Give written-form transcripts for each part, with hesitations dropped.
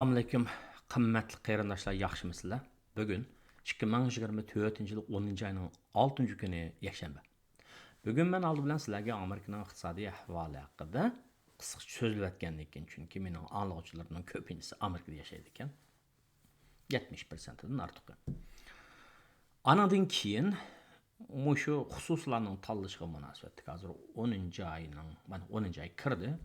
Assalamualaikum, qimmatli qarindoshlar, yaxshimisizlar? Bugun 2024 yil 10 ayning 6 kuni yakshanba. Bugun men oldi bilan sizlarga Amerikaning iqtisodiy ahvoli haqida qisqacha so'zlab o'tgandan keyin, chunki mening anglovchilarimning ko'pinchisi Amerikada yashaydi ekan. 70%dan ortiq. Anadan keyin mushu xususlarning tanlashiga munosabat hozir 10 oyning, mana 10 oy kirdi.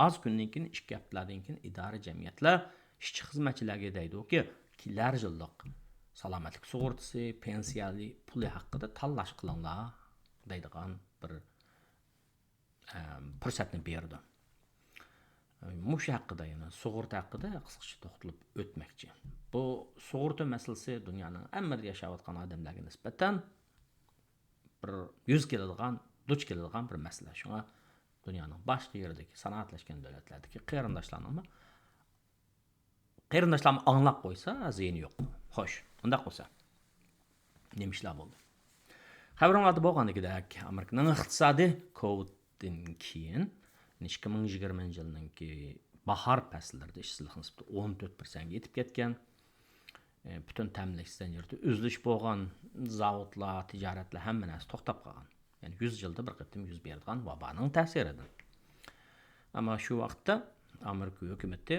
Az kundan keyin 2 haftalardan keyin idora jamiyatlar ishchi xizmatchilarga deydi-ki, kelar yillik salomatlik sug'urtasi, pensiyali puli haqida tanlash qilinglar deydigan bir fursatni berdi. Mush haqida, yani sug'urta haqida qisqacha to'xtalib o'tmoqchi. Bu sug'urta masalasi dunyoning hamma yashayotgan odamlarga nisbatan bir yuz keladigan, duch keladigan bir masala. Shunga dunyoning boshqa yeridagi sanoatlashgan davlatlardagi qarindoshlarni anglab qo'ysa, ziyni yo'q. Xo'sh, unda bo'lsa nima ishlar bo'ldi? Xabaringlarda bo'lgandagidek, Amerikaning iqtisodiy Covid'dan keyin 2020 yilninki bahor fasllarida ishsizlik nisbati 14% ga yetib ketgan. Bütün ta'minlash zanjirida uzilish bo'lgan, zavodlar, tijoratlar hamma narsa to'xtab qolgan. Yani 100 yilda bir qatim yuz bergan vaboning ta'siridan. Ammo shu vaqtda Amerika hukumati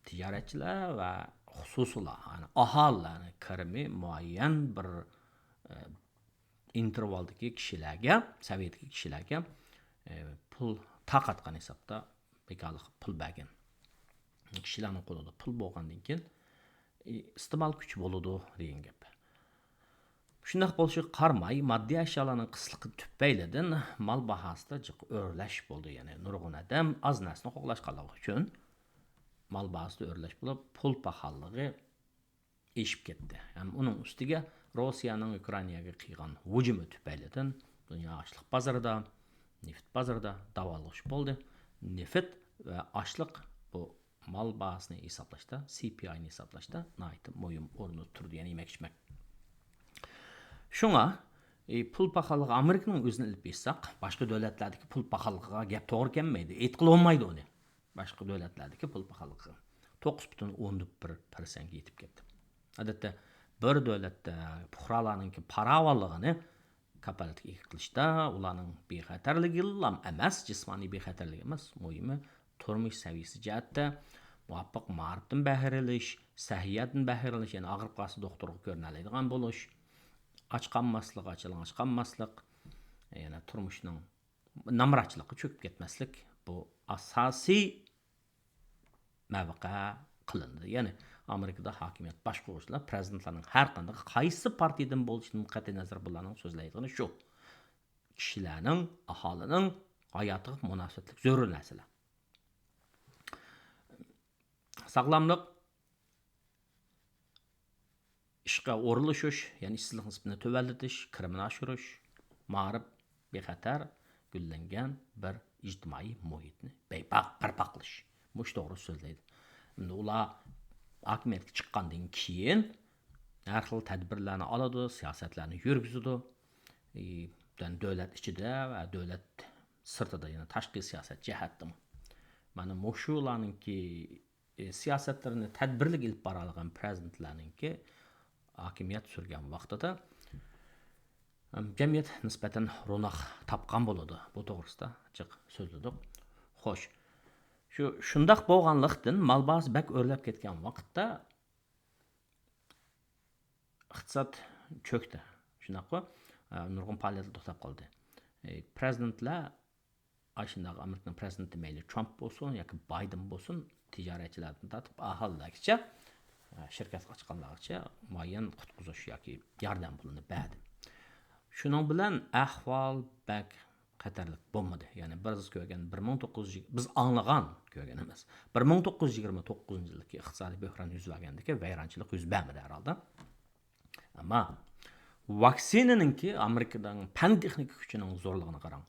tijoratchilar va xususlar, yani aholilarning kirimi muayyan bir intervaldagi kishilarga, saviyadagi kishilarga pul taqatgan hisobda bekorlik pul bergan. Kishilarning qo'lida pul bo'lgandan keyin iste'mol kuchi bo'ladi degan gap. Shunday bo'lishiga qaramay, moddiy ashyolarning qisliqi tufaylidan mal bahosida jiq o'rlash bo'ldi. Ya'ni nurg'un odam oz narsani xohlashganligi uchun mal bahosida o'rlash bo'lib, pul pahaligi eshib ketdi. Ham uning ustiga Rossiyaning Ukrainaga qilgan hujumi tufaylidan dunyo ochliq bozorida, neft bozorida davolash bo'ldi. Neft va ochliq bu mal bahosini hisoblashda, CPI'ni hisoblashda nihoyat muhim o'rinda turdi, ya'ni yemak-ichmak. Shunga pul pahaligi Amerikaning o'zini ilib bilsak, boshqa davlatlardagi pul pahaligiga gap to'g'ri kelmaydi. Aytqila olmaydi uni. Boshqa davlatlardagi pul pahaligi 9.11% ga yetib ketdi. Odatda bir davlatda fuqarolarning paravalligini kapolatga qilishda ularning bexatarligi emas, jismoniy bexatarligi emas, muhimi turmush saviyasi jihatda muvaffaq ma'rifdan bahirilish, sahiyatdan bahirilish, ya'ni og'rib qolsa doktorga ko'rinadigan bo'lish, och qolmaslik, och qolmaslik, ya'ni turmushning namratchiligiga cho'kib ketmaslik bu asosiy mavqa qilindi. Ya'ni Amerikada hokimiyat boshqaruvchilar prezidentlarning har qanday qaysi partiyadan bo'lishidan qat'iy nazar bularning so'zlaydigani shu. Kishilarning, aholining hayotiga munosabatli zarur narsalar. Sog'lomlik, ishga o'rlashish, ya'ni ishsizlik nisbatini tuvallatish, kirimni oshirish, ma'rif, bexatar, gullangan bir ijtimoiy muhitni barpo qilish. Bu to'g'ri so'zlaydi. Endi ular hokimiyatga chiqqandan keyin har xil tadbirlarni oladi, siyosatlarni yurgizadi. Davlat ichida va davlat sirtida, ya'ni tashqi siyosat jihatdan. Mana mushularningki siyosatlarini tadbirlik ilib bora olgan prezidentlarningki hokimiyat surgan vaqtida jamiyat nisbatan ro'naq topgan bo'ladi. Bu to'g'risida jiq so'zladik. Xo'sh, shundaq bo'lganlikdan malbas bak o'rlab ketgan vaqtda iqtisod cho'kdi. Shunaqmi? Nurg'un faoliyatlar to'xtab qoldi. Prezidentlar Ashundaq Amerikaning prezidenti mayli Trump bo'lsin yoki Biden bo'lsin, tijoratchilardan tortib aholigacha shirkat ochganlargacha muayyan qutqizish yoki yordam pulini berdi. Shuning bilan ahvol bak xatarlik bo'lmadi. Ya'ni biz ko'rgan 1900 biz anglagan ko'rgan emas. 1929 yildagi iqtisodiy bo'hron yuz bergandagi vayronchilik yuz bermadi herhalde. Ammo vaksinaninki Amerikadan fan texnika kuchining zo'rligini qarang.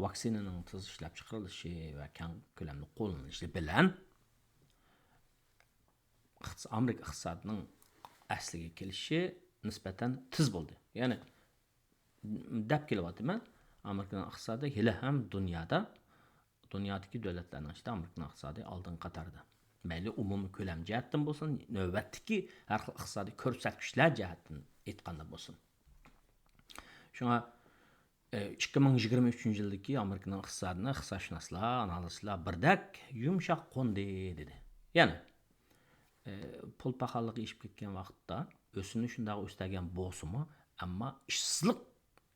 Vaksinaning tez ishlab chiqarilishi va keng ko'lamda qo'llanilishi bilan Amerika iqtisodining asliga kelishi nisbatan tez bo'ldi. Ya'ni deb kelyapman, Amerikaning iqtisodi hali ham dunyodagi davlatlarning ichida Amerikaning iqtisodi oldin qatorda. Mayli umumiy ko'lam jihatdan bo'lsin, navbatdagi har xil iqtisodiy ko'rsatkichlar jihatdan aytganda bo'lsin. Shunga 2023 yildagi Amerikaning iqtisodini iqtisodshunoslar, analistlar birdak yumshoq qo'ndi dedi. Ya'ni pul paxalligi eshib ketgan vaqtda o'sini shunday o'stagan bo'lsa-mu, ammo ishsizlik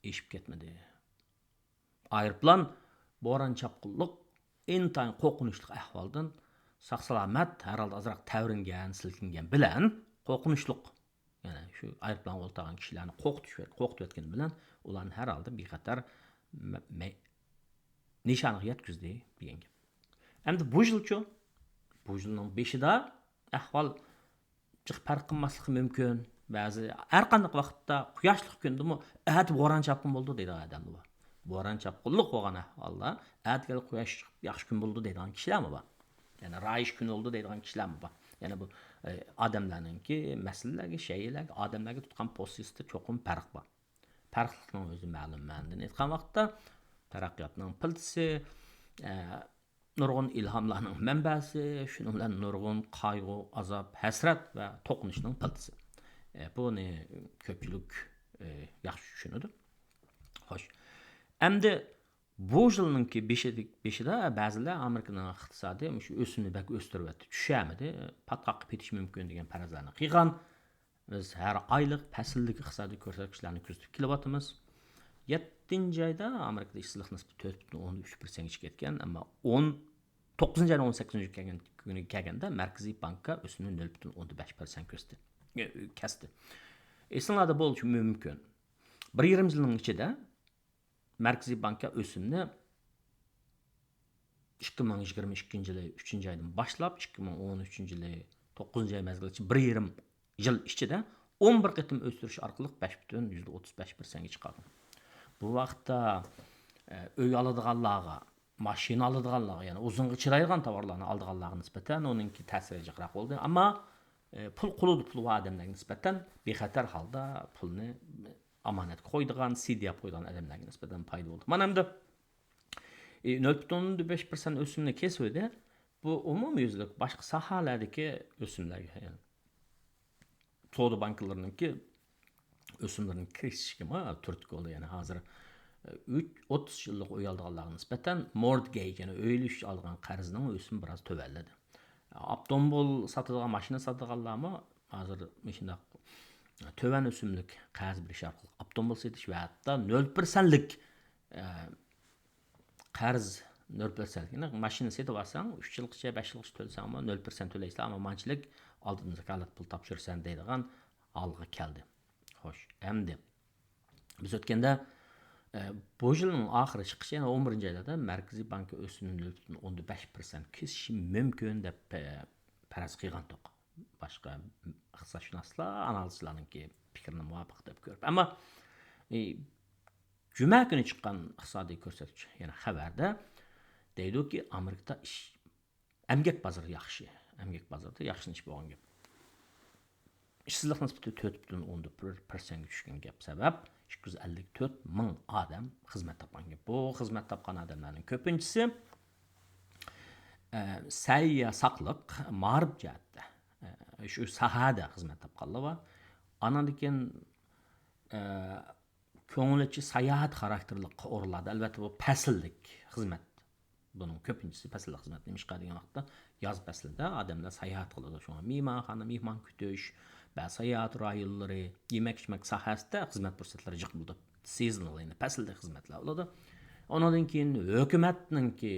eshib ketmadi. Aeroplan bo'ron chapqinlik intayin qo'rqinchli ahvoldan sog'-salomat harolda azroq tavringan, silkingan bilan qo'rqinchli, ya'ni shu aeroplan o'ltagan kishilarni qo'rqitayotgan bilan ularni harolda bexatar nishoniga yetkazdi degan gap. Endi bu yilchi, bu yilning 5-ida ahvol jiq farq qilmasligi mumkin. Ba'zi har qanday vaqtda quyoshli kundimi, at bo'ron chapqin bo'ldi deydi odamlar bor. Bo'ron chapqinlik bo'lgan ahvolda atgal quyosh yaxshi kun bo'ldi deydigan kishilarmi bor? Ya'ni rayish kun oldu deydigan kishilarmi bor? Ya'ni bu odamlarningki masalalarga, shaylarga, odamlarga tutgan pozitsiyasida cho'qim farq bor. Farqlikning o'zi ma'lum ma'noda aytgan vaqtda taraqqiyotning piltisi, nurg'un ilhomlarning manbasi, shuning bilan nurg'un qayg'u, azob, hasrat va to'qinishning piltisi. Buni ko'pchilik yaxshi tushunadi. Xo'sh. Endi bu yilninki 5-ida ba'zilar Amerikaning iqtisodi shu o'simni bak o'stirib tushamidi, patqoq ketish mumkin degan farazlarni qilgan. Biz har oylik fasllik iqtisodiy ko'rsatkichlarni kuzatib kelyapmiz. 7-oyda Amerikada ishsizlik nisbati 4.13% ga ketgan, ammo 9-oyda 18-oyga kuniga kelganda Markaziy bankka o'simni 0.15% ko'rsatdi. Kesdi. Esinglarda bo'lishi mumkin. 1,5 yilning ichida Markaziy bankka o'simni 2022 yili 3-oydan boshlab 2013 yili 9-oy mezgilgacha 1,5 yil ichida 11 qitim o'stirish orqali 5.35% ga chiqargan. Bu vaqtda uy oladiganlarga, mashina oladiganlarga, ya'ni uzunga chiraydigan tovarlarni oladiganlarga nisbatan uninki ta'siri jiqroq bo'ldi. Ammo pul odamlarga nisbatan bexatar holda pulni amonatga qo'ydigan, CD qo'ydigan odamlarga nisbatan foyda bo'ldi. Mana endi 0.5% o'simni kesdi. Bu umumyuzlik boshqa sohalardagi o'simlarga, ya'ni savdo banklarininki o'simlarning kesishimi turtki bo'ldi. Ya'ni hozir 30 yillik uy olganlarga nisbatan mortgage, ya'ni uylish olgan qarzning o'simi biroz tövalladi. Avtomobil sotadigan, mashina sotadiganlarmi hozir shunday tövan o'simlik qarz berish orqali avtomobil sotish va hatto 0%lik qarz 0%lik mashina sotib olsang 3 yilgacha 5 yilgacha to'lsang 0% to'laysan, ammo manchilik oldin zakalat pul topshirsan deydigan holga keldi. Xo'sh, endi biz o'tganda bu yilning oxiri chiqishi, yana 11-oyda Markaziy bank o'simini 0.15% kesishi mumkin deb faraz qilgan to'q. Boshqa iqtisodshunoslar, analistlarningki fikrini muvofiq deb ko'rib. Ammo juma kuni chiqqan iqtisodiy ko'rsatkich, ya'ni xabarda deydiki, Amerikada emgak bozori yaxshi. Emgak bozorida yaxshilanish bo'lgan gap. İşsizlik nisbati 4.11% ga tushgan gap sabab 254 ming odam xizmat topgan gap. Bu xizmat topgan odamlarning ko'pinchisi sayya saqliq, ma'rif jihatda shu sahada xizmat topganlar va anandikin ko'ngilchi sayohat xarakterli o'rinlarda albatta bu fasllik xizmat. Bunun ko'pinchisi fasllik xizmat demiş qadigan vaqtda yoz faslida odamlar sayohat qiladi. Shunga mehmonxona, mehmon kutish, sayohat rayonlari, yemek-ichmak sohasida xizmat fursatlari jiq bo'ldi. Seasonal, ya'ni fasllik xizmatlar bo'ladi. Ondan keyin hukumatningki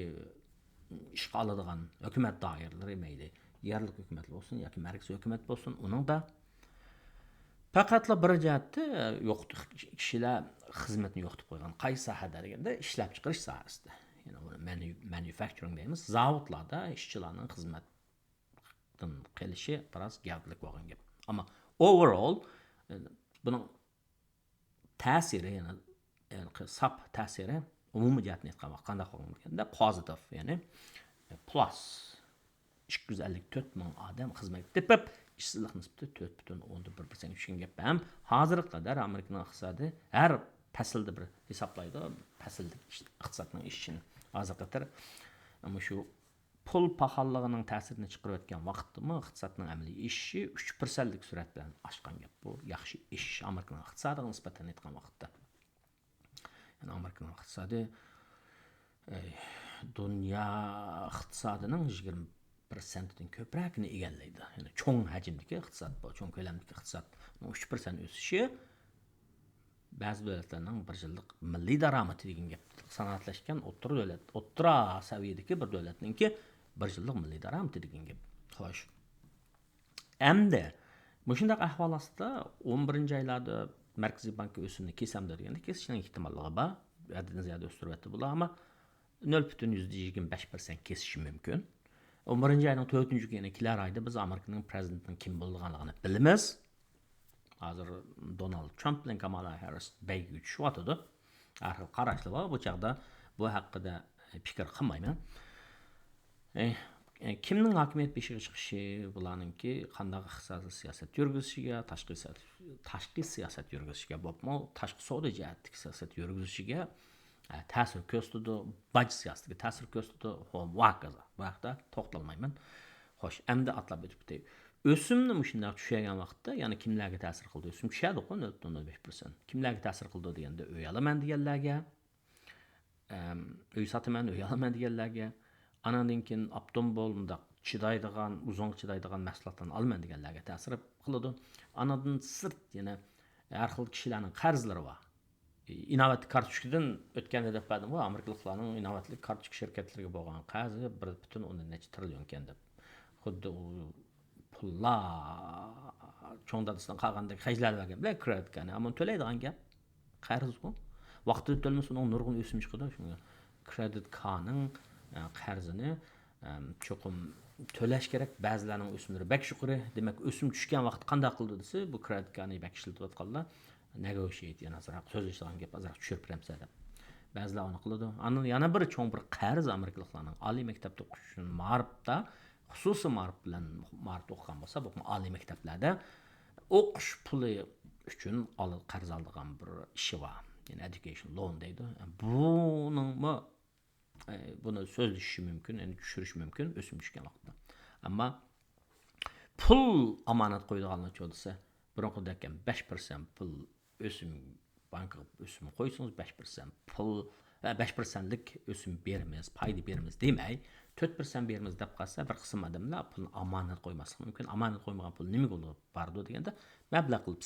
ishga oladigan hukumat doiralari mayli, yerlik hukumatlar bo'lsin yoki markaziy hukumat bo'lsin, uning da faqatla bir jihatda yo'qdi kishilar xizmatni yo'qitib qo'ygan. Qaysi sohada deganda ishlab chiqarish sohasida. Ya'ni manufacturing deymiz. Zavodlarda ishchilarning xizmatdan qilishi biroz gaplik bo'lgan gap. Ammo overall buning ta'siri, ya'ni sap ta'siri umumiy jihatni aytgan vaqt qanday qolganda positive, ya'ni plus 254 ming odam xizmat tepib, ishsizlik nisbati 4.11% tushgan gap ham hozirga qadar Amerikaning iqtisodi har faslda bir hisoblaydi, faslda iqtisodning ishini hozirga qadar. Ammo shu pul pahalılığının təsirini çıxırıb ötən vaxtımı iqtisadның əməli işi 3%lik sürət bilan aşqan gap. Bu yaxşı iş Amerikanın iqtisadına nisbətən etqan vaxtda. Yəni Amerikanın iqtisadi dünya iqtisadının 20%-dən köprəkini egəlləyidir. Yəni çoğ həcmdəki iqtisad bu, çoğ köləmdəki iqtisadın 3% ösüşü bəzi dövlətlərin bir yıllık milli daraməti degan gap. Sanatlashgan o'rta saviyadagi bir dövlətninki bir yillik milli daramati degan gap. Xo'sh. Endi mushundaq ahvol ostida 11 oylarda Markaziy bank o'simni kesamdi deganda kesishning ehtimolligi bor. Haddan ziyod o'stiribdi bular, ammo 0.25% kesishi mumkin. 11 oyning 4-kuni kelar oyda biz Amerikaning prezidentining kim bo'lganligini bilamiz. Hazır Donald Trump bilan Kamala Harris beygi tushyotidu. Har xil qarashlar bor. Bu chaqda bu haqida fikr qilmayman. Kimning hokimiyat beshiga chiqishi, bularningki qanday iqtisodiy siyosat yurgizishiga, tashqi siyosat yurgizishiga, bo'pmi, tashqi savdo jihatdagi siyosat yurgizishiga ta'sir ko'rsatdi, baj siyosatiga ta'sir ko'rsatdi. Vaqaza. Bu haqda to'xtalmayman. Xo'sh, endi atlab o'tib ketay. O'simni shunday tushgan vaqtda, ya'ni kimlarga ta'sir qildi? O'sim tushadi, 0.05%. Kimlarga ta'sir qildi deganda, uy olaman deganlarga, uy sotaman, uy olaman deganlarga, anandan keyin avtomobil bundaq chidaydigan, uzun chidaydigan mahsulotlarni olaman deganlarga ta'sir qiladi. Anadan sirt yana har xil kishilarning qarzlari bor. Innovativ kartochkadan o'tganda deb bildim, Amerikaliklarning innovativ kartochka shirkatlariga bo'lgan qarzi 1.10 trillion ekan deb. Xuddi pullar cho'ng dadasidan qolgandek xajlar bergan bilan kredit qani, ammo to'laydigan gap qarz bu. Vaqtida to'lmasa uning nurg'un o'sim chiqadi shunga. Kredit qaning qarzini cho'qim to'lash kerak. Ba'zilarning o'simlari bak yuqori, demak o'sim tushgan vaqt qanday qildi desa, bu kredit qani bak ishlatayotganlar negotiate yana azroq so'zlashgan gap azroq tushirib beramsa deb. Ba'zilar uni qiladi. Yana bir cho'ng bir qarz Amerikaliklarning oliy maktabda o'qish uchun ma'rifda xususiy ma'rif bilan ma'rif o'qigan bo'lsa, bu oliy maktablarda o'qish puli uchun qarz olgan bir ishi bor. Yani education loan deydi. Buni so'zlashish mumkin, yani tushirish mumkin o'sim tushgan vaqtda. Ammo pul omonat qo'ydiganlar desa, burunqida ekan 5% pul o'sim banka o'sim qo'ysangiz 5% pul 5%lik o'sim beramiz, foyda beramiz demay, 4% beramiz deb qolsa, bir qism odamlar pulni omonat qo'ymasligi mumkin. Omonat qo'ymagan pul nima bo'ladi? Bardo deganda mablag' qilib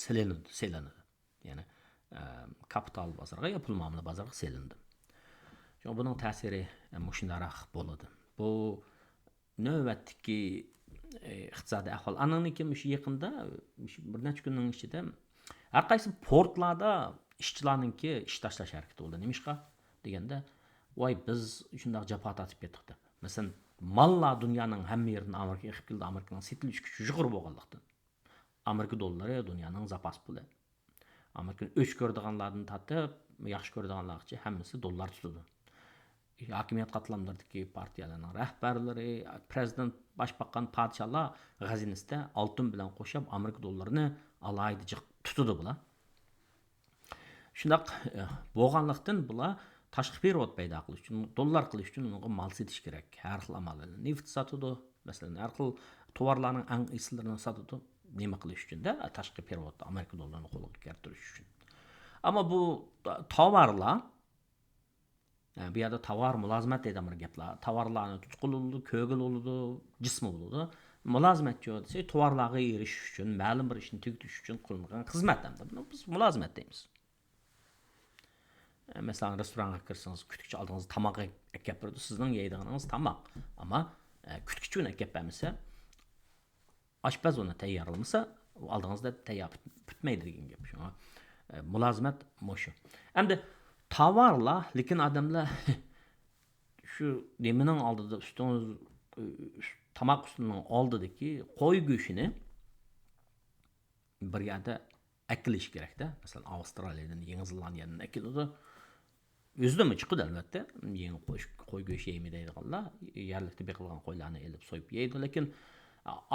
selinadi. Ya'ni kapital bozoriga yo pul muomala bozoriga selindi. Çünkü bunun ta'siri shundaroq bo'ladi. Bu navbatdagi iqtisodiy ahvol. Ananiki yaqinda bir necha kunning ichida har qaysi portlarda ishchilarningki ish tashlash harakati bo'ldi. Nimishqa deganda, voy biz shunday jafo tortib ketdik deb. Masalan, mallar dunyoning hamma yeridan Amerikaga kelib keldi. Amerikaning setilish kuchi yuqori bo'lganlikdan. Amerika dollari dunyoning zapas puli. Amerika o'ch ko'rdiganlardan tortib, yaxshi ko'rdiganlargacha hammasi dollar tutadi. Hokimiyat qatlamlaridagi partiyalarning rahbarlari, prezident, boshbaqqan, podsholar g'azinasida oltin bilan qo'shib Amerika dollarini alayda tutadi bular. Shundaq bo'lganlikdan bular tashqi perevod paydo qilish uchun, dollar qilish uchun unga mal setish kerak. Har xil amallarni neft sotadi, masalan, har xil tovarlarning eng eslarini sotadi. Nima qilish uchun da tashqi perevodda Amerika dollarini qo'lga keltirish uchun. Ammo bu tovarlar, bu yerda tovar mulozimat deydi bir gaplar. Tovarlarni tutqul bo'ladi, ko'gil bo'ladi, jismi bo'ladi. Mulozimat desa, tovarlarga erishish uchun, ma'lum bir ishni tugutish uchun qilingan xizmat hamda. Buni biz mulozimat deymiz. Masalan, restoranga kirsangiz, kutuvchi oldingizda tomoq akab turadi, sizning yeydiganingiz tomoq. Ammo kutuvchi uni akab bermasa, oshpaz uni tayyorlamasa, oldingizda tayyor bitmaydi degan gap shu. Mulozimat shu. Endi tovarlar, lekin odamlar shu nemining oldida ustingiz tomoq ustining oldidagi qo'y go'shini bir yerda akilish kerakda. Masalan, Avstraliyadan, Yangi Zelandiyadan akiladi. O'zidami chiqadi albatta. Yangi qo'y go'shi yeymaydiganlar, yerlikda beqilgan qo'ylarni elib so'yib yeydi, lekin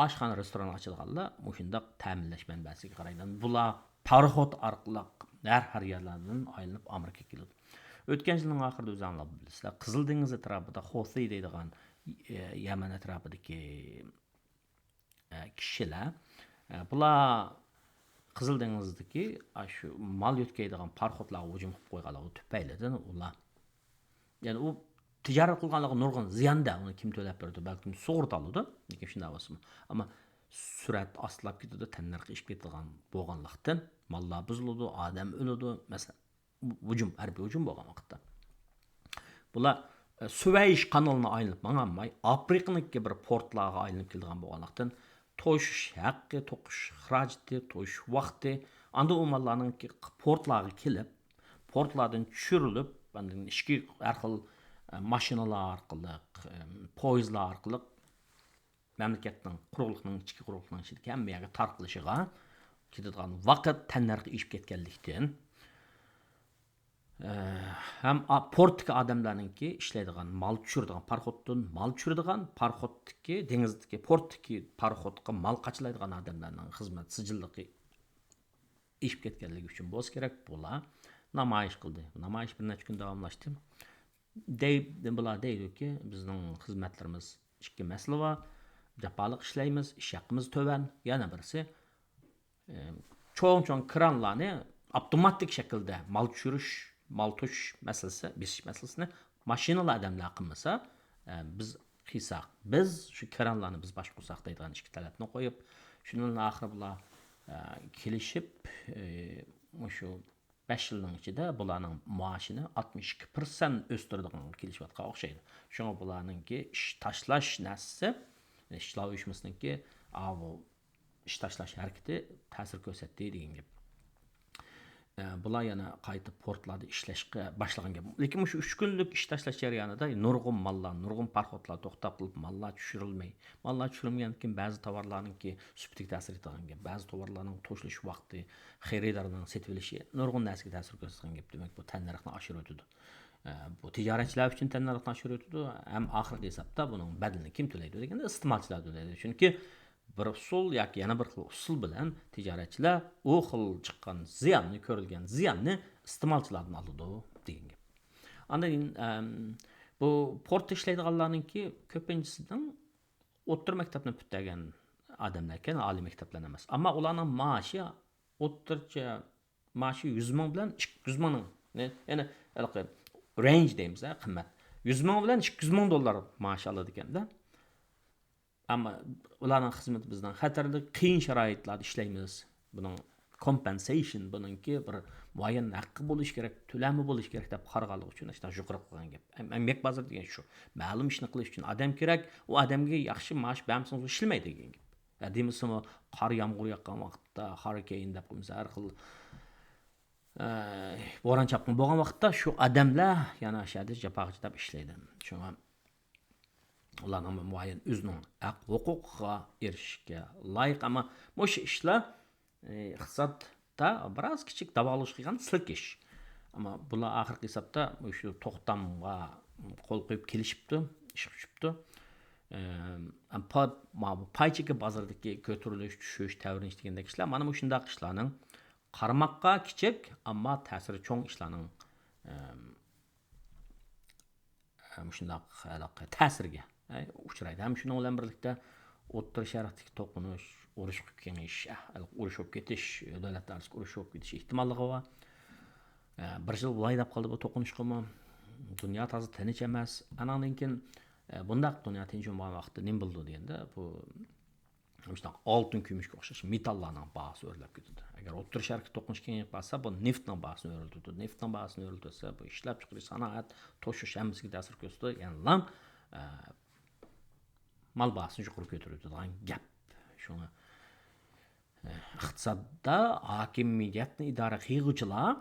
oshxona restoran ochilganlar shundaq ta'minlash manbasiga qaraydi. Bular parxod orqali har yerlardan aylanib Amerikaga keladi. O'tgan yilning oxirida o'zingizlar bilasizlar, Qizil dengiz atrofida Xosi deydigan Yaman atrofidagi kishilar bular Qizil dengizdagi shu mal yo'tkaydigan parxodlarga hujum qilib qo'yganligi tufaylidan ular ya'ni u tijorat qilganligi nurg'un ziyonda uni kim to'lab berdi balkim sug'urta oladi lekin shunday bo'lsin ammo surat ostlab ketadi tan narxi ishib ketadigan bo'lganlikdan mollar buziladi odam o'ladi masalan hujum harbiy hujum bo'lgan vaqtda bular Süveyş kanalına aylanıp manganmay Afrikaniki bir portlarga aylanıp keldigan bo'lganlikdan to'shish haqqi, to'qish xarajati, to'shish vaqti anda u mallarninki portlarga kelib, portlardan tushirilib, bundan ishki har xil mashinalar orqali, poyezdlar orqali mamlakatning quruqligining ichki quruqligining ichidagi hamma yerga tarqilishiga ketadigan vaqt tanarxi ishib ketganlikdan hem portdagi odamlarninki ishlaydigan mal tushiradigan parxoddan mal tushiradigan parxoddagi dengizdagi portdagi parxodga mal qachilaydigan odamlarning xizmat sijilligi ishib ketganligi uchun bo'lsa kerak bular namoyish qildi. Namoyish bir necha kun davomlashdi. Bular deydiki bizning xizmatlarimiz ikki masala bor. Jafoliq ishlaymiz, ish haqimiz to'van. Yana birisi cho'ng kranlarni avtomatik shaklda mal tushirish mal tush masalasi, besish masalasini mashinalar odamlar qilmasa, biz qilsak, biz shu kranlarni biz boshqa qilsak deydigan ikki talabni qo'yib, shundan oxiri bular kelishib, shu 5 yilning ichida bularning maoshini 62% o'stiradigan kelishayotgan o'xshaydi. Shunga bularningki ish tashlash narsasi, ishlar uyushmasiningki, ish tashlash harakati ta'sir ko'rsatdi degan gap. Bular yana qaytib portlarda ishlashga boshlagan gap. Lekin shu 3 kunlik ish tashlash jarayonida nurg'un mallar, nurg'un parxodlar to'xtab qilib, mallar tushirilmay. Mallar tushirilmagandan ba'zi tovarlarningki sufitiga ta'sir etgan gap, ba'zi tovarlarning to'shilish vaqti, xaridorlarning setib olishi nurg'un narsaga ta'sir ko'rsatgan gap. Demak, bu tan narxini oshirib o'tadi. Bu tijoratchilar uchun tan narxini oshirib o'tadi, ham oxirgi hisobda buning badalini kim to'laydi deganda iste'molchilar to'laydi. Chunki bir usul yoki yana bir xil usul bilan tijoratchilar u xil chiqqan ziyonni, ko'rilgan ziyonni iste'molchilardan oladi degan gap. Undan bu port ishlaydiganlarningki ko'pinchisidan o'rta maktabni bitirgan odamlar ekan, oliy maktablar emas. Ammo ularning maoshi o'rtacha maoshi 100 ming bilan 200 ming, ya'ni range deymiz, qimmat. 100 ming bilan 200 ming dollar maosh oladi ekanda. Ama ularning xizmati bizdan xatarli, qiyin sharoitlarda ishlaymiz. Buning compensation, buningki bir muayyan haqqi bo'lish kerak, to'lami bo'lish kerak deb qarag'anlik uchun ishdan yuqori qo'ygan gap. Emek bozor degan shu. Ma'lum ishni qilish uchun odam kerak, u odamga yaxshi maosh bermasiz ishlamaydi degan gap. Demisam qor yomg'ir yoqqan vaqtda, hurricane deb qo'ysa har xil bo'ron chaqin bo'lgan vaqtda shu odamlar yana shada japoq deb ishlaydi. Shunga ularning muayyan o'zining haq huquqiga erishishga loyiq, ammo o'sha ishlar iqtisodda biroz kichik davolash qilgan silkish. Ammo bular oxirgi hisobda o'sha to'xtamga qo'l qo'yib kelishibdi, ish tushibdi. Paychika bozoridagi ko'tarilish, tushish, tavrinish degandek ishlar mana shunday ishlarning qarmoqqa kichik, ammo ta'siri cho'ng ishlarning shunday ta'sirga uchraydi. Ham shunga bilan birlikda O'rta Sharqdagi to'qinish, urush qilib kengayish, urush bo'lib ketish, davlatlar orasida urush bo'lib ketish ehtimolligi bor. Bir yil bo'lay deb qoldi bu to'qinishqimi. Dunyo toza tinch emas. Anandan keyin bundaq dunyo tinch bo'lgan vaqtda nima bo'ldi deganda bu shunday oltin kumushga o'xshash metallarning bahsi o'rlab ketadi. Agar O'rta Sharqda to'qinish kengayib qolsa, bu neftning bahsini o'rlatadi. Neftning bahsini o'rlatsa, bu ishlab chiqarish, sanoat, to'shish hammasiga ta'sir ko'rsatadi. Ya'ni mal bahsini yuqori ko'tarib turadigan gap. Shunga iqtisodda hokimiyatni idora qiluvchilar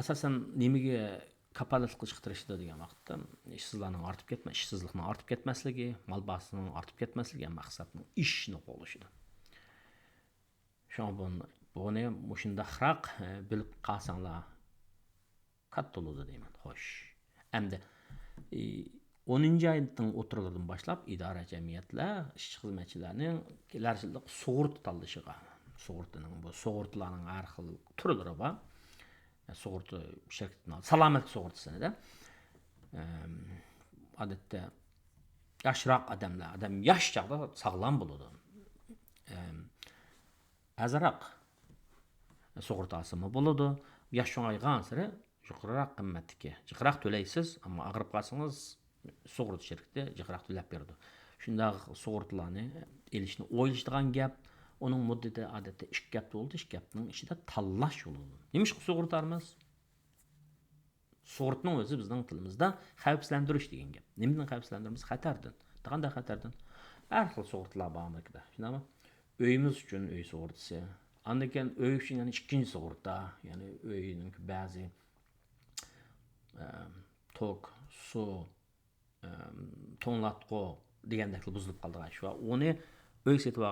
asosan nimaga kapolat qilish qitirishdi degan vaqtda ishsizlikning ortib ketmasligi, mal bahsining ortib ketmasligi maqsadning ishni qo'llashida. Shunga buni mushundaqroq bilib qolsanglar katta bo'ladi deyman. Xo'sh. Endi 10-oyning o'tirlaridan boshlab idora jamiyatlar ishchi xizmatchilarning kelarchilik sug'urta tanlashiga, sug'urtalarning har xil turlari bor. Sug'urta shirkatining salomatlik sug'urtasida odatda yoshroq odamlar, odam yosh chog'da sog'lom bo'ladi. Azroq sug'urtasimi bo'ladi. Yosh cho'ng'aygan sari yuqoriroq qimmatga, jiqroq to'laysiz, ammo og'rib qolsangiz sug'urta shirkati jiqroq to'lab beradi. Shundaq sug'urtalarni elishni o'ylashadigan gap, uning muddati odatda 2 gap bo'ldi, 2 gapning ichida tanlash bo'ladi. Nima ish sug'urtarmiz? Sug'urtning o'zi bizning tilimizda xavfsizlantirish degan gap. Nimadan xavfsizlantiramiz? Xatardan. Qanday xatardan? Har xil sug'urtalar bor Amerikada. Shundaymi? Uyimiz uchun uy sug'urtasi. Andan keyin uy uchun yana ikkinchi sug'urta, ya'ni uyning ba'zi tok, suv, to'nglatqu degandek buzilib qolgan shu. Uni uy setib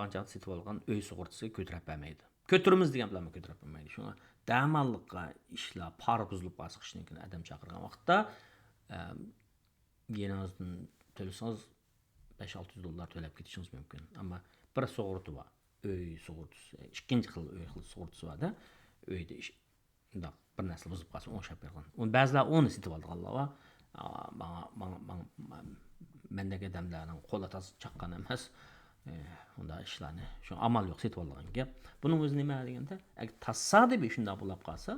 olgan uy sug'urtasi ko'tarib bermaydi. Ko'tirimiz degan bilan ko'tarib bermaydi. Shunga damalliqqa ishlar par buzilib qolsa qishdan keyin adam chaqirgan vaqtda genozdan to'lasangiz $500-600 to'lab ketishingiz mumkin. Ammo bir sug'urta bor. Uy sug'urtasi, ikkinchi xil uy sug'urtasi bor-da. Uyda undaq bir narsa buzib qolsa o'shab bergan. Uni ba'zilar uni setib olganlar va mendagi odamlarning qo'li tas chaqqan emas. Unda ishlarni shu amal yo'q setib olgan gap. Buning o'zi nima deganda, agar tasodifiy shunday bo'lib qolsa,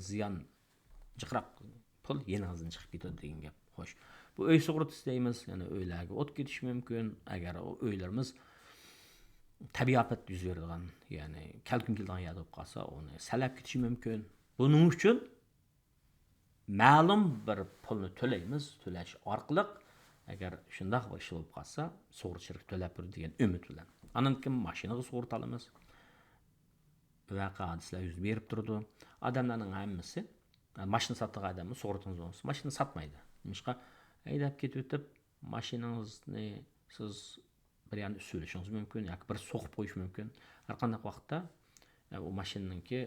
ziyon jiqroq pul yeningizdan chiqib ketadi degan gap. Xo'sh, bu uy sug'urtasi deymiz, ya'ni uylarga o't ketishi mumkin, agar uylarimiz tabiiy ofat yuz beradigan, ya'ni kalkun keladigan yerda bo'lib qolsa, uni salab ketishi mumkin. Buning uchun ma'lum bir pulni to'laymiz, to'lash orqali agar shunday bir ish bo'lib qolsa, sug'urta shirkati to'lab beradi degan umid bilan. Anan keyin mashinaga sug'urta olamiz. Vaqa hadislar yuz berib turdi. Odamlarning hammasi mashina sotgan odamni sug'urtangiz bo'lsa, mashina sotmaydi. Nimishqa haydab ketib o'tib, mashinangizni siz bir yana usulishingiz mumkin yoki bir so'qib qo'yish mumkin. Har qanday vaqtda u mashinaningki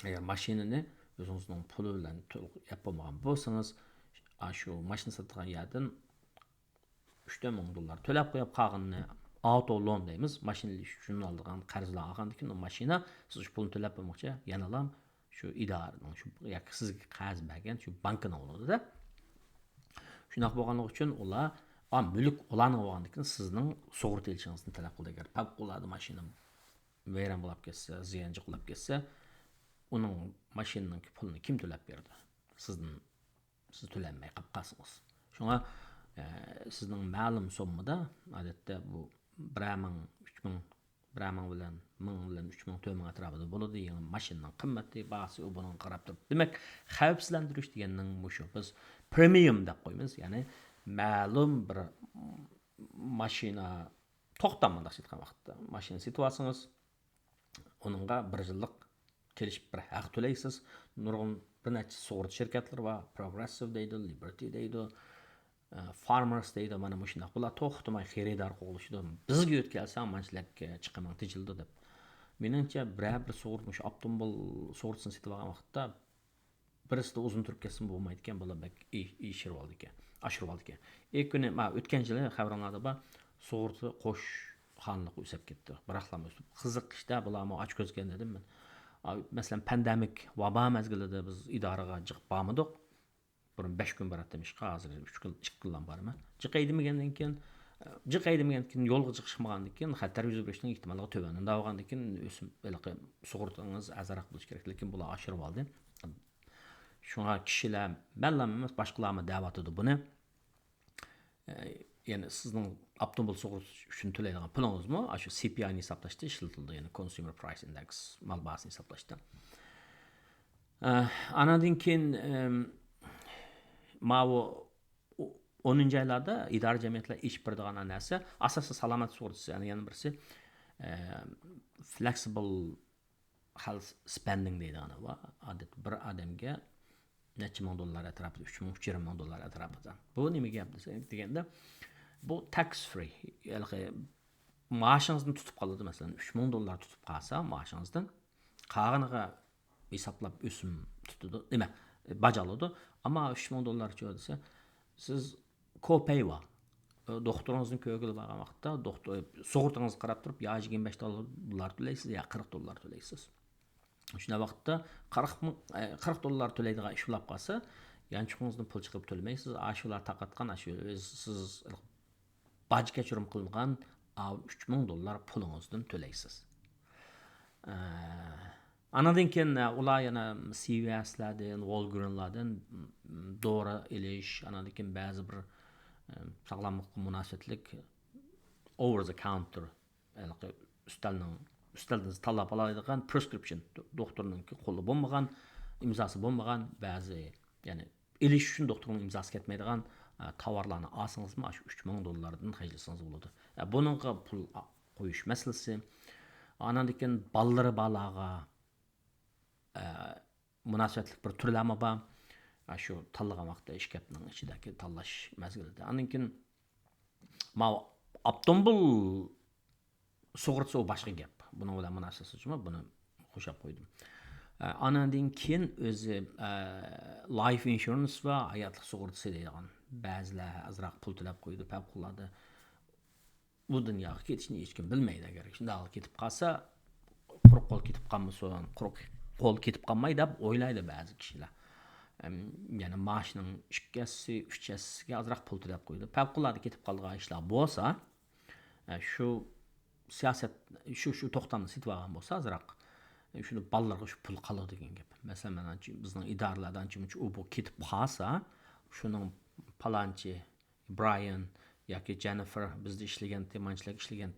agar mashinani o'zingizning puli bilan yapolmagan bo'lsangiz, shu mashina sotgan yerdan $3,000 to'lab qo'yib qolganini auto loan deymiz. Mashina uchun olgan qarzlar olgandan keyin mashina siz shu pulni to'lab qo'ymoqchi, yana ham shu idoraning shu yoki sizga qarz bergan shu bankini oladi-da. Shunaq bo'lganligi uchun ular mulk ularning bo'lgandan keyin sizning sug'urta elishingizni talab qiladi. Agar favqulodda mashina vayron bo'lib ketsa, ziyonchi qilib ketsa, uning mashinaning pulini kim to'lab berdi? Siz to'lanmay qolib qolsangiz. Shunga sizning ma'lum summada odatda bu 1,000, 3,000, 1,000 bilan 1000 bilan 3,000 to'mon atrofida bo'ladi. Yani mashinaning qimmati, bahsi u buning qarab turib. Demak, xavfsizlantirish deganning shu biz premium deb qo'yamiz. Ya'ni ma'lum bir mashina to'xtamanda setgan vaqtda mashina setib olsangiz, uningga 1 yillik kelishib bir haq to'laysiz. Nurg'un bir necha sug'urta shirkatlari va Progressive deydi, Liberty deydi, Farmers deydi, mana bu shunday. Bular to'xtamay xaridor qo'yishdi. Bizga o'tkazsa, manchilarga chiqaman tejildi deb. Meningcha bir sug'urtmush avtomobil sug'urtasini setib olgan vaqtda birisida uzun turib ketsin bo'lmaydi ekan, bular ishirib oldi ekan, oshirib oldi ekan. Kuni o'tgan yili xabaronlarda bor sug'urta qo'sh xonliq o'sib ketdi. Biroqlar o'sib qiziq ishda bularni och ko'zgan dedim men. Masalan, pandemik vabo mazgilida biz idoraga chiqib bormadik. Burun 5 kun barat demişqa, hozir 3 kun, 2 kundan borman. Jiqaydimagandan keyin yo'lga chiqishmagandan keyin xatar yuz berishning ehtimoli to'g'an. Davgandan keyin o'sim belqi sug'urtangiz azroq bo'lish kerak, lekin bular oshirib oldi. Shunga kishilar, menlarimiz boshqalarni da'vat etdi buni. Yani sizning avtomobil sug'urtasi uchun to'laydigan pulingizmi, shu CPI ni hisoblashda ishlatildi, ya'ni Consumer Price Index mal bahasini hisoblashda. Anadan keyin Mavu 10 aylarda idora jamiyatlar ish beradigan narsa asosiy salomat sug'urtasi, ya'ni yana birisi flexible health spending deydigan va odat bir odamga necha ming dollar atrofida, $3,000 atrofida. Bu nima gap deganda, bu tax free. Ya'ni maoshingizni tutib qoladi, masalan, $3,000 tutib qolsa, maoshingizni qolganiga hisoblab o'sim tutadi. Nima? Bajaladi. Ammo $3,000 desa, siz copay va doktoringizni ko'rgili borgan vaqtda doktor sug'urtangizni qarab turib, ya $25 to'laysiz, ya $40 to'laysiz. Shunday vaqtda $40 to'laydigan ish bo'lib qolsa, yanchığınızdan pul chiqib төлемейсіз, ашулар тақатқан, siz baj keçirim qılınğan $3000 pulunuzdan төлейсіз. Anadan keyin ular yana CVS'lardan, Walgreens'lardan doğru eliş, anadan keyin ba'zi bir sağlamlıkqa münasibetlik over the counter üstelden talab alaydigan prescription doktorununki qo'li bo'lmagan, imzosi bo'lmagan ba'zi yani eliş uchun doktorning imzosi ketmaydigan tovarlarni olsangizmi shu $3000 xajlasangiz bo'ladi. Buningga pul qo'yish masalasi. Andan keyin balları balaga münasibetlik bir türleme var. Şu tanlagan vaqtda ishkapning ichidagi tanlash mazgilida. Andan keyin ma avtomobil sug'urtasi o boshqa gap. Buning bilan munosabatsiz emas, buni qo'shib qo'ydim. Andan keyin o'zi life insurance va hayotlik sug'urtasi deydigan ba'zilar azroq pul to'lab qo'ydi, favqulodda bu dunyoga ketishni hech kim bilmaydi. Agar shunday ketib qolsa, quruq qo'l ketib qolmasin, quruq qo'l ketib qolmaydi deb o'ylaydi ba'zi kishilar. Yani maaşının 2'si, 3'siga azroq pul to'lab qo'ydi. Favqulodda ketib qolgan ishlar bo'lsa, shu siyosat shu to'xtamni setib olgan bo'lsa, azroq shuni bolalarga shu pul qoladi degan gap. Masalan, mana bizning idoralardan u bu ketib qolsa, shuning palonchi Brian yoki Jennifer bizda ishlagan, temanchilar ishlagan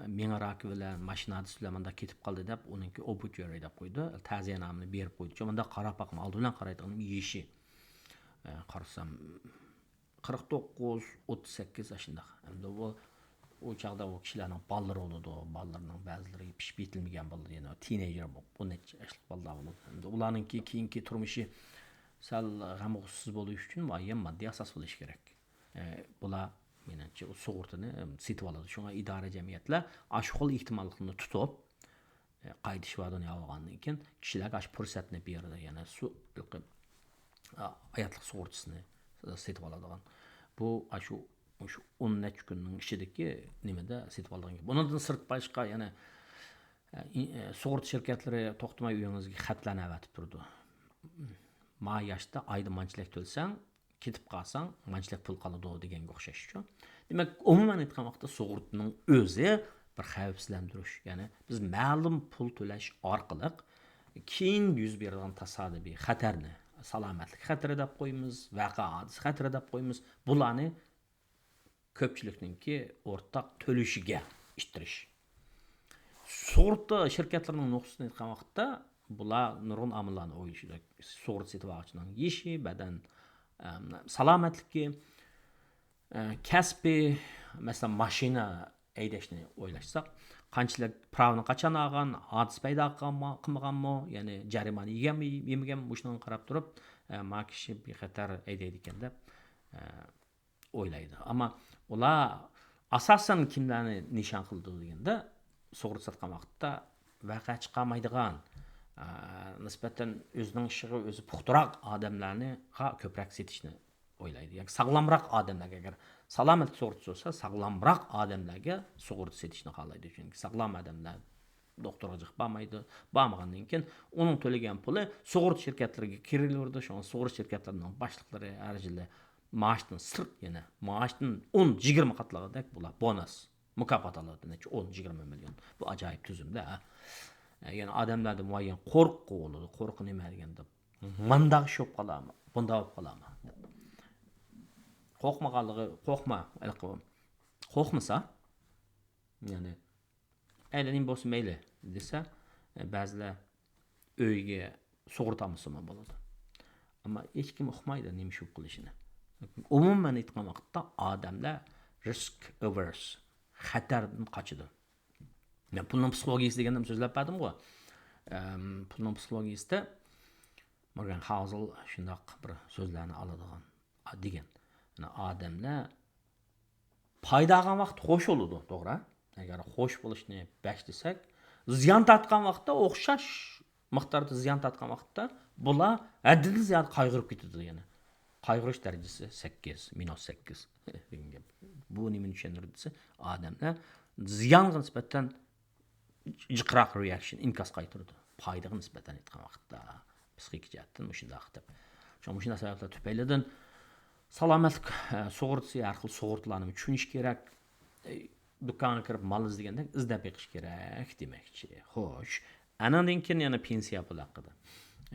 Mengarak bilan mashinada Sulaymanda ketib qoldi deb uningki obituary deb qo'ydi. Ta'ziyanomni berib qo'ydi. Chomanda qarab boqim, oldidan qaraydigan yeshi. Qarasam 49-38 yoshida. Endi bu o chaqda o kishilarning ballari bo'ladi. Ballarning ba'zilari pishib yetilmagan bo'ladi, yana teenager bo'lib, 13 yoshlik bolalar bo'ladi. Endi ularningki keyingi turmushi sal g'amg'usiz bo'lish uchun muayyan moddiy asos bo'lishi kerak. Bular menimcha o sug'urtani setib oladi. Shunga idora jamiyatlar shu xil ehtimollikni tutib, qaytish va'dani olgandan keyin kishilarga shu fursatni beradi. Yana hayotlik sug'urtasini setib oladigan. Bu shu 10 kunning ichidagi nimada setib oladigan. Bundan sirt boshqa yana sug'urta shirkatlari to'xtamay uyingizga xatlarni avatib turdi. Ma yoshda oyda manchilik to'lsang, ketib qolsang, manchilik pul qoladi deganga o'xshash. Demak, umuman aytgan vaqtda sug'urtaning o'zi bir xavfsizlantirish, ya'ni biz ma'lum pul to'lash orqali keyin yuz beradigan tasodifiy xatarni, salomatlik xatari deb qo'yamiz, voqea hodisa xatari deb qo'yamiz. Bularni ko'pchilikninki o'rtaq to'lishiga ishtirish. Sug'urta shirkatlarining nuqsini aytgan vaqtda bular nurg'un omillarni o'ylashida. Sug'urta setib oluvchining yeshi, badan salomatligi, kasbi, masalan mashina haydashni o'ylashsak, qanchalik pravni qachon olgan, hodisa paydo qilmaganmi, ya'ni jarimani yeganmi, yemaganmi, shuni qarab turib, ma kishi bexatar haydaydi ekan deb o'ylaydi. Ammo ular asosan kimlarni nishon qildi deganda, sug'urta sotgan vaqtda voqea chiqmaydigan, nisbatan o'zining ishiga o'zi puxtaroq odamlarni ko'proq setishni o'ylaydi. Ya'ni sog'lomroq odamlarga, agar salomatlik sug'urtasi bo'lsa, sog'lomroq odamlarga sug'urta setishni xohlaydi. Chunki sog'lom odamlar doktorga chiqib bormaydi. Bormagandan keyin uning to'lagan puli sug'urta shirkatlariga kirilaverdi. Shunga sug'urta shirkatlarining boshliqlari harjili maoshdan sirt, yana maoshdan 10-20 qatlagidek bular bonus mukofot oladi. 10-20 million. Bu ajoyib tuzumda. Yani adamlarda muayyan qo'rquv bo'ladi. Qo'rquv nima deganda, mandaq shop qolami, bunda olib qolami. Qo'rqmasa, yani aylaning bo'lsa mayli desa, ba'zilar uyga sug'urtamisi bo'ladi. Ammo hech kim uqmaydi nima shu qilishini. Umuman aytgan vaqtda odamlar risk averse, xatardan qochadi. Men pulning psixologiyasi degandan so'zlab berdim-ku. Pulning psixologiyasida Morgan Housel shundoq bir so'zlarni oladigan degan. Odamlar foyda olgan vaqt xo'sh bo'ladi, to'g'ri? Agar xo'sh bo'lishni bashtasak, ziyon tortgan vaqtda o'xshash miqdorda ziyon tortgan vaqtda bular haddidan ziyod qayg'urib ketadi, yana. Qayg'urish darajasi 8, -8 degan. Bu nimani tushuntirdi desa, odamlar ziyonga nisbatan jiqroq reaction, inkas qaytaradi. Foydaga nisbatan aytgan vaqtda psixik jihatdan shunday deb. Şoňa şuna sebäpler tüpeýleden salamatlyk sugurtysy arkaly sugurtlanymy düşünüş gerek. Dukana kirip mal izlegende izlep bekiş gerek demekçi. Hoş. Anandan keyin yana pensiya pul haqqında.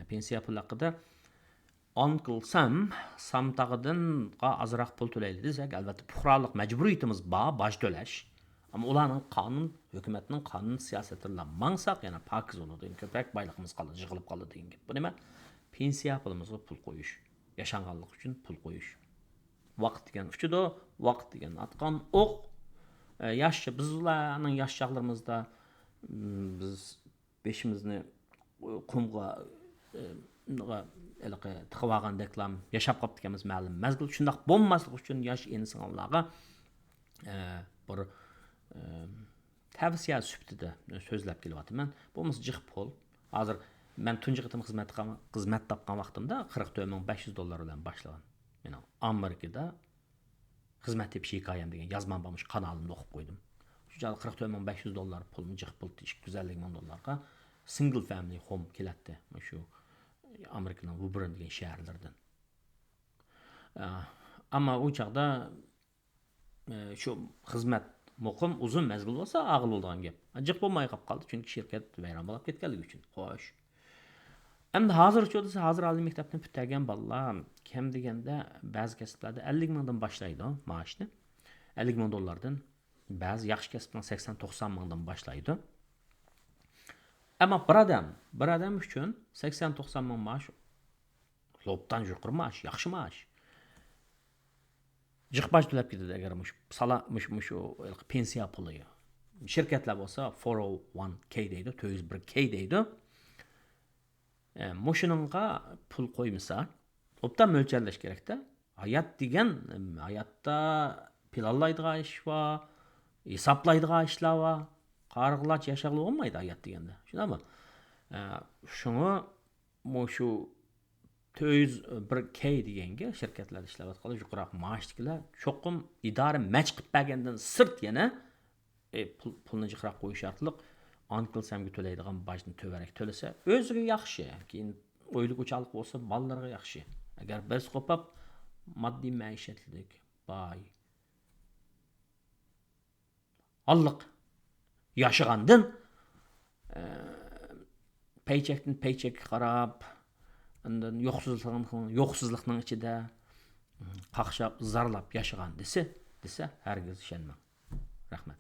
Pensiya pul haqqında Uncle Sam samtağıdan azırak pul töleýdi desek, elbette puhralyk mecburiyetimiz baş töleş. Ama ularning kanun, hökümetinin kanun siyasetlerine maňsak yana pakiz bolady. Köpek baylygymız galy, jygylyp galy diýen gep. Bu nima? Pensiya pulymyzga pul goýuş. Yaşanganlyk üçin pul goýuş. Wagt diýen uçuda, wagt diýen atgan ok. Yaşça bizlarning yaş çaglarymyzda biz beşimizni kumga tıkıp algan deklam yaşap kapdykamiz ma'lum mezgil. Şundaq bolmaslyk üçin yaş insanlarga bir tavsiye süptide sözlep kelyapman. Bolmasa jyk pul. Hazır men tunji gytym hyzmat tapgan wagtymda $44.500 bilen başlagan. Meni Amerikada hyzmat tepişi hikayem degen yazman bolmuş kanalymda okup koydum. Şu $44.500 pulum jyk pul $250.000 single family home keletdi. Şu Amerikanyň Woburn diýen şäherlerden. Ama o çagda şu hyzmat muqim uzun mezgil bolsa agyl bolgan gep. Jyk bolmay gap kaldy çünki şirket beýram bolup ketgenligi üçin. Hoş. Hem de hazır çödüse hazır aly mekdepden бүтägen ballar kem degende bäzi kesiplarda 50 mingdan başlaýdy maaşny. $50.000 bäzi ýaxşy kesipden 80-90 mingdan başlaýdy. Ama bir adam üçün 80-90 ming maaş lobdan ýokary maaş, ýaxşy maaş. Jyk baş төлep gidedi eger salamış o pensiya puly. Şirketler bolsa 401k diýdi, 201k diýdi. Moşununğa pul koymasa, lobdan mölçerleş gerekde. Hayat digen, hayatta planlaýdygan iş bar, hesaplaýdygan işler bar. Qargılaç yaşagly bolmaýdy hayat degende. Şundamy? Şoňa moşu 201k degenge şirketler işlep atgaly ýokarak maaşlylar çokum idare mäçgip bergenden sırt ýene pulny jykyrak goýuş arkaly Uncle Sam'ga töleýdigan başyny töwerek tölese özüge ýaxşy. Keyin oýluk uçalyk bolsa ballarga ýaxşy. Eger biz gopap maddi mäişetlik, bay, allyk yaşagandan paycheck qarap, ondan ýoksuzlyknyň içinde kakşap, zarlap yaşagan dese hergiz işenmem. Rahmet.